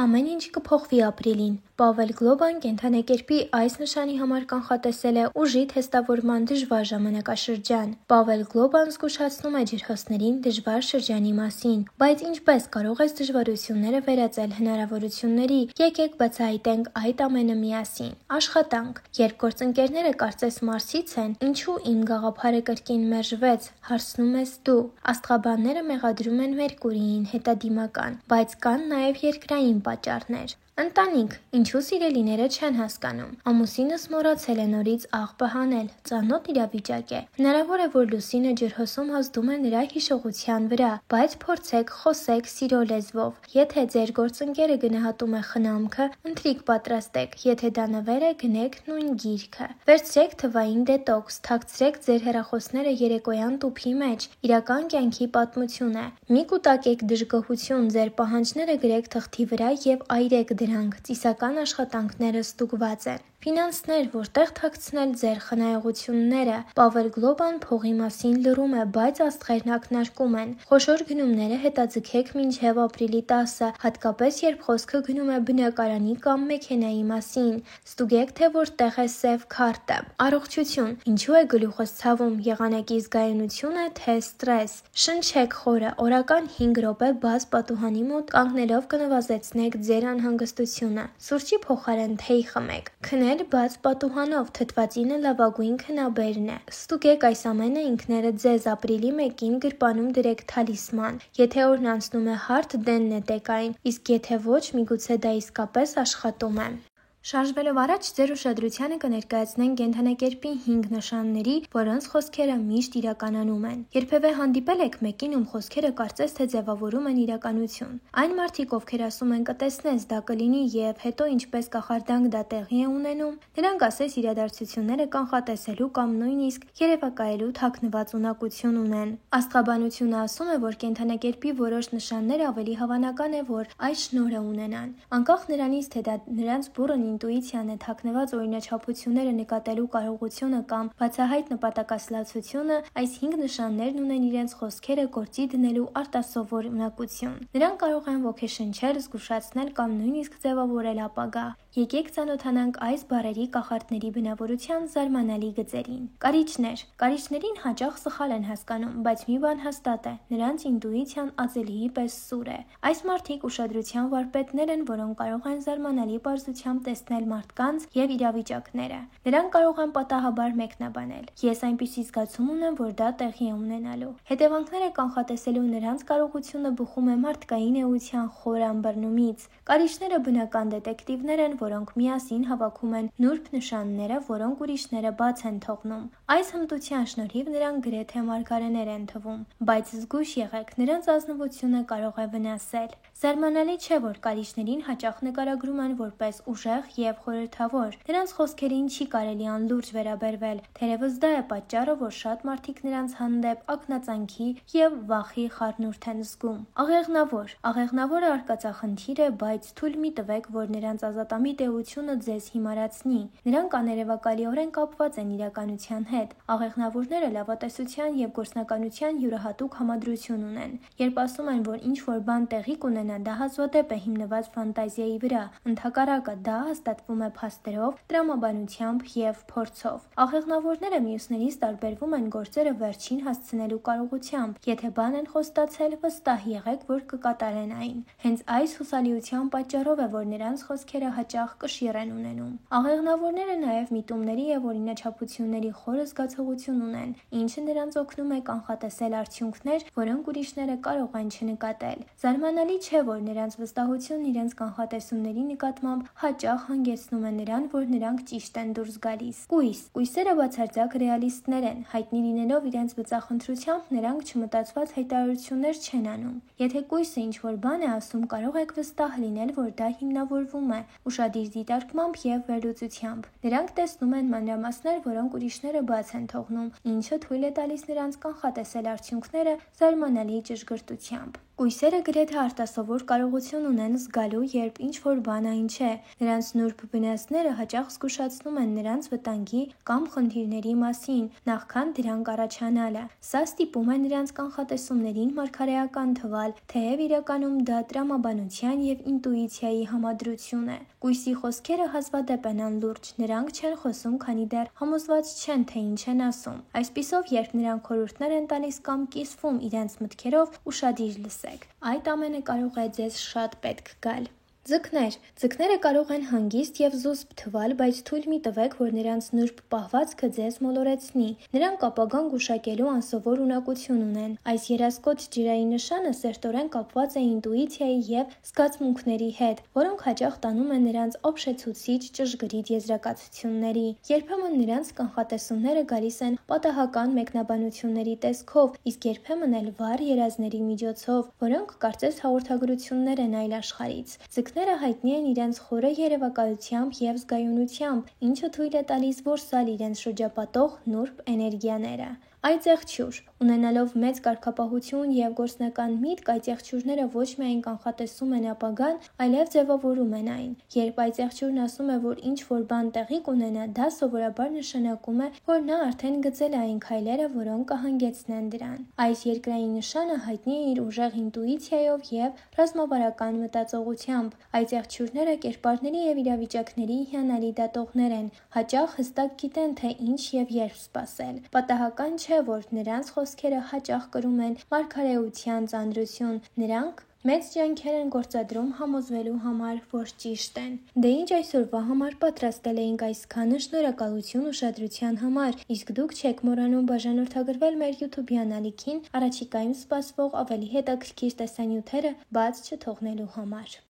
Ամեն ինչ կփոխվի ապրիլին։ Պավել Գլոբան կենդանակերպի այս նշանի համար կանխատեսել է ուժի թեստավորման դժվար ժամանակաշրջան։ Պավել Գլոբան զգուշացնում է ջրհոսներին դժվար շրջանի մասին, բայց ինչպես կարող է դժվարությունները վերածել հնարավորությունների, եկեք բացահայտենք այդ ամենը միասին։ Աշխատանք։ Երբ գործընկերները կարծես Մարսից են, ինչու իմ գաղափարը կրկին մերժվեց, հարցնում ես դու։ Աստղաբանները մեղադրում են Մերկուրիին հետադիմական, բայց կան նաև երկրային պատճառներ։ Ընտանիք, ինչու սիրելիները չեն հասկանում։ Ամուսինս մոռացել է նորից աղբը հանել, ծանոթ իրավիճակ է։ Հնարավոր է, որ Լուսինը ջրհոսում հազդում է նրա հիշողության վրա, բայց փորձեք խոսեք սիրո լեզվով։ Եթե ձեր գործընկերը գնահատում է խնամքը, ընթրիք պատրաստեք, եթե դա նվեր է, գնեք նույն գիրքը։ Վերցրեք թվային դետոքս, թաքցրեք ձեր հեռախոսները երեկոյան տուփի մեջ, իրական կյանքի պատմություն է։ Մի կուտակեք դժգոհություն, ձեր պահանջները գրեք թղթի վրա եւ այրեք դրանք, ծիսական աշխատանքները ստուգված են։ Ֆինանսներ, որտեղ թաքցնել ձեր խնայողությունները։ Պավել Գլոբան փողի մասին լռում է, բայց աստղերն ակնարկում են։ Խոշոր գնումները հետաձգեք մինչև ապրիլի 10-ը, հատկապես երբ խոսքը գնում է բնակարանի կամ մեքենայի մասին։ Ստուգեք, թե որտեղ է սև քարտը։ Առողջություն։ Ինչու է գլուխս ցավում, եղանակի զգայունություն է, թե ստրես։ Շնչեք խորը, օրական 5 րոպե բաց պատուհանի մոտ կանգնելով կնվազեցնեք ձեր անհանգստությունը։ Սուրճի փոխարեն թեյ խմեք։ Քնել բաց պատուհանով, թթվածինը լավագույն քնաբերն է։ Ստուգեք այս ամենը ինքներդ ձեզ, ապրիլի 1-ին գրպանում դրեք թալիսման։ Եթե օրն անցնում է հարթ, դեն նետեք այն, իսկ եթե ոչ, միգուցե դա իսկապես աշխատում է։ Շարժվելով առաջ, ձեր ուշադրությանը կներկայացնենք կենդանակերպի 5 նշանների, որոնց խոսքերը միշտ իրականանում են։ Երբևէ հանդիպել եք մեկին, ում խոսքերը կարծես թե ձևավորում են իրականություն։ Այն մարդիկ, ովքեր ասում են կտեսնես, դա կլինի եւ հետո ինչպես կախարդանք դա տեղի է ունենում, նրանք ասես իրադարձությունները կանխատեսելու կամ նույնիսկ երևակայելու թաքնված ունակություն ունեն։ Աստղաբանությունը ասում է, որ կենդանակերպի որոշ նշաններ ավելի հավանական է, որ այս շնորհը ունենան։ Անկախ նրանից, թե դա նրանց բուռն ինտուիցիան է, թաքնված օրինաչափությունները նկատելու կարողությունը կամ բացահայտ նպատակասլացությունը, այս 5 նշաններն ունեն իրենց խոսքերը գործի դնելու արտասովոր ունակություն։ Նրանք կարող են ոգեշնչել, զգուշացնել կամ նույնիսկ ձևավորել ապագա։ Եկեք ծանոթանանք այս բառերի կախարդների բնավորության զարմանալի գծերին։ Կարիճներ։ Կարիճներին հաճախ սխալ են հասկանում, բայց մի բան հաստատ է՝ նրանց ինտուիցիան ածելիի պես սուր է։ Այս մարդիկ ուշադրության վարպետներ են, որոնք կարող են զարմանալի պարզությամբ տեսնել մարդկանց եւ իրավիճակները։ Նրանք կարող են պատահաբար մեկնաբանել։ Ես այնպիսի զգացում ունեմ, որ դա տեղի է ունենալու։ Հետևանքները կանխատեսելու նրանց կարողությունը բխում է մարդկային էության խոր ըմբռնումից։ Կարիճները բնական դետեկտիվներ են, որոնք միասին հավաքում են նուրբ նշանները, որոնք ուրիշները բաց են թողնում։ Այս հմտության շնորհիվ նրանք գրեթե մարգարեներ են թվում, բայց զգույշ եղեք, նրանց ազնվությունը կարող է վնասել։ Զարմանալի չէ, որ կարիճներին հաճախ նկարագրում են որպես ուժեղ եւ խորհրդավոր։ Նրանց խոսքերին չի կարելի անլուրջ վերաբերվել, թերևս դա է պատճառը, որ շատ մարդիկ նրանց հանդեպ ակնածանքի եւ վախի խառնուրդ են զգում։ Աղեղնավոր։ Աղեղնավորը արկածախնդիր է, բայց թույլ մի տվեք, որ նրանց ազատամիտ էությունը ձեզ հիմարացնի։ Նրանք աներևակայորեն կապված են իրականության հետ։ Աղեղնավորները լավատեսության եւ գործնականության յուրահատուկ համադրություն ունեն։ Երբ ասում են, որ ինչ-որ բան տեղի կունենա, դա հազվադեպ է հիմնված ֆանտազիայի վրա։ Ընդհակառակը դա հաստատվում է փաստերով, տրամաբանությամբ եւ փորձով։ Աղեղնավորները մյուսներից տարբերվում են գործերը վերջին հասցնելու կարողությամբ։ Եթե բան են խոստացել, վստահ եղեք, որ կկատարեն այն։ Հենց այս հուսալիության պատճառով է, որ նրանց խոսքերը հաճախ կշիռ են ունենում։ Աղեղնավորները նաև միտումների եւ օրինաչափությունների խորը զգացողություն ունեն, ինչը նրանց օգնում է կանխատեսել արդյունքներ, որոնք ուրիշները կարող են չնկատել։ Զարմանալի չէ, որ նրանց վստահությունն իրենց կանխատեսումների նկատմամբ հաճախ հանգեցնում է նրան, որ նրանք ճիշտ են դուրս գալիս։ Կույս։ Կույսերը բացարձակ ռեալիստներ են, հայտնի լինելով իրենց բծախնդրությամբ, նրանք չմտածված հայտարարություններ չեն անում։ Եթե կույսը ինչ-որ բան է ասում, կարող եք վստահ լինել, որ դա հիմնավորվում է ուշադիր դիտարկմամբ եւ վերլուծությամբ։ Նրանք տեսնում են մանրամասներ, որոնք ուրիշները բաց են թողնում, ինչը թույլ է տալիս նրանց կանխատեսել արդյունքները զարմանալի ճշգրտությամբ։ Կույսերը գրեթե արտասովոր կարողություն ունեն զգալու, երբ ինչ-որ բան այն չէ։ Նրանց նուրբ բնածները հաճախ զգուշացնում են նրանց վտանգի կամ խնդիրների մասին, նախքան դրանք առաջանալը։ Սա ստիպում է նրանց կանխատեսումներին մարգարեական թվալ, թեև իրականում դա տրամաբանության և ինտուիցիայի համադրություն է։ Կույսի խոսքերը հազվադեպ են անլուրջ, նրանք չեն խոսում, քանի դեռ համոզված չեն, թե ինչ են ասում։ Այսպիսով, երբ նրանք խորհուրդներ են տալիս կամ կիսվում իրենց մտքերով, ուշադիր լսեք։ Այդ ամենը կարող է ձեզ շատ պետք գալ։ Ձկներ։ Ձկները կարող են հանգիստ և զուսպ թվալ, բայց թույլ մի տվեք, որ նրանց նուրբ պահվածքը ձեզ մոլորեցնի։ Նրանք ապագան գուշակելու անսովոր ունակություն ունեն։ Այս երասկոտ ջրային նշանը սերտորեն կապված է ինտուիցիայի և զգացմունքների հետ, որոնք հաճախ տանում են նրանց ապշեցուցիչ ճշգրիտ եզրակացությունների։ Երբեմն նրանց կանխատեսումները գալիս են պատահական մեկնաբանությունների տեսքով, իսկ երբեմն էլ վառ երազների միջոցով, որոնք կարծես հաղորդագրություններ են այլ աշխարհից։ Ձկները հայտնի են իրենց խորը երևակայությամբ և զգայունությամբ, ինչը թույլ է տալիս որսալ իրենց շրջապատող նուրբ էներգիաները։ Այծեղչյուր։ Ունենալով մեծ կարգապահություն և գործնական միտք, այծեղչյուրները ոչ միայն կանխատեսում են ապագան, այլև ձևավորում են այն։ Երբ այծեղչյուրն ասում է, որ ինչ-որ բան տեղի կունենա, դա սովորաբար նշանակում է, որ նա արդեն գծել է այն քայլերը, որոնք կհանգեցնեն դրան։ Այս երկրային նշանը հայտնի է իր ուժեղ ինտուիցիայով և ռազմավարական մտածողությամբ։ Այծեղչյուրները կերպարների և իրավիճակների հիանալի դատողներ են, հաճախ հստակ գիտեն, թե ինչ և երբ սպասել։ Պատահական չէ, որ նրանց խոսքերը հաճախ կրում են մարգարեության ծանրություն։ Նրանք մեծ ջանքեր են գործադրում համոզվելու համար, որ ճիշտ են։ Դե ինչ այսօրվա համար պատրաստել էինք այսքանը, շնորհակալություն ուշադրության համար, իսկ դուք չեք մոռանում բաժանորդագրվել մեր YouTube-յան ալիքին առաջիկայում սպասվող ավելի հետաքրքիր տեսանյութերը բաց չթողնելու համար։